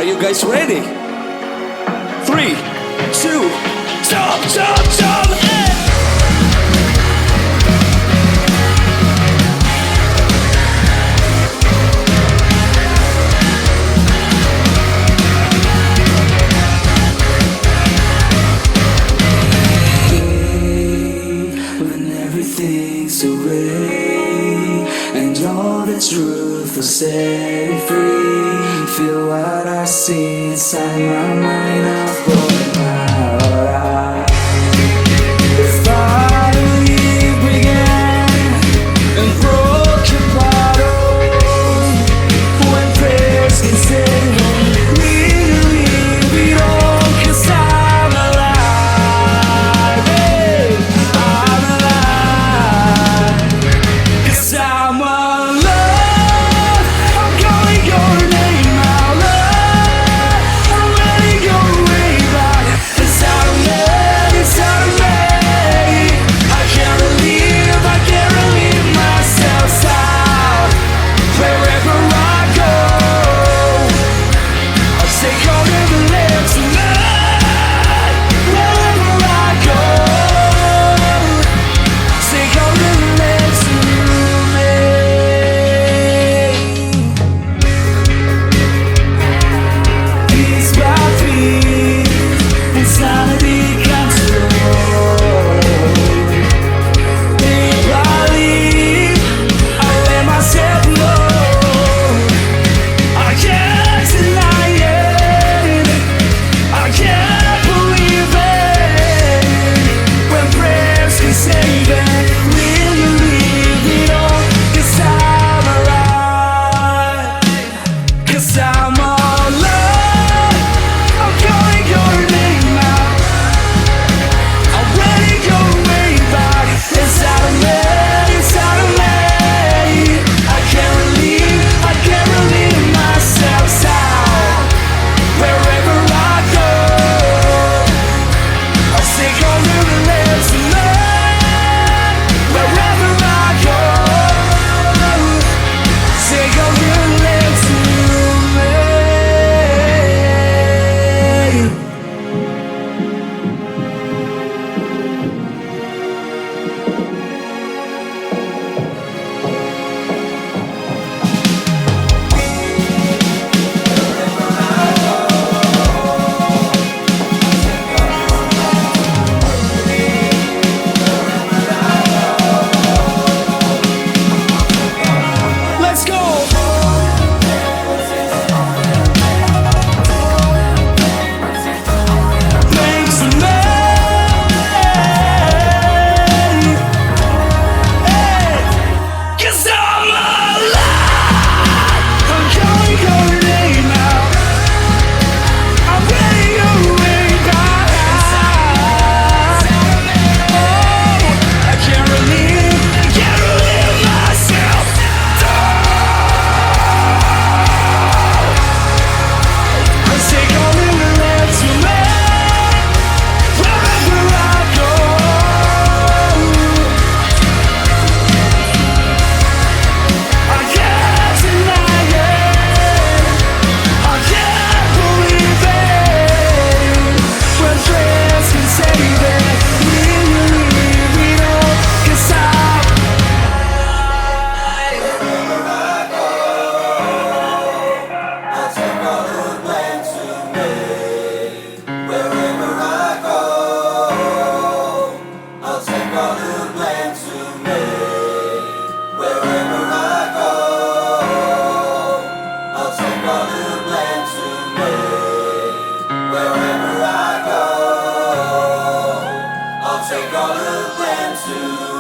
you guys ready? 3, 2, jump, jump, jump, yeah! When everything's away and all the truth will set me free, feel what I see inside my mind. I'm falling out. Finally began and broken bottle. When prayers can say we leave it all, 'cause I'm alive. Hey, I'm alive. 'Cause I'm alive. I'm calling your name out loud. I'm letting go way back. It's out of me, it's out of me. I can't relieve myself out. Wherever I go, I'll take all of the lips tonight. Wherever I go, take all of the lips to me. Piece by piece, insanity control. Day by day, I let myself know. I can't deny it. I can't believe it. When prayers can save it, will you leave it all? 'Cause I'm alive. 'Cause I'm alive. I'm calling your name out. I'm letting go way back. It's out of me, it's out of me. I can't relieve myself out. Wherever I go, I'll take all of the lips tonight. Wherever I go, take all of the lips to me. Let's go! Thanks to me. Hey, 'cause I'm alive. I'm calling your name out. I'm letting go way back. Oh, I can't relieve myself. I'll take all of the lips to me. Wherever I go, I can't deny it. I can't believe it. When prayers can save it, will you leave it all? 'Cause I'm Take all the blame to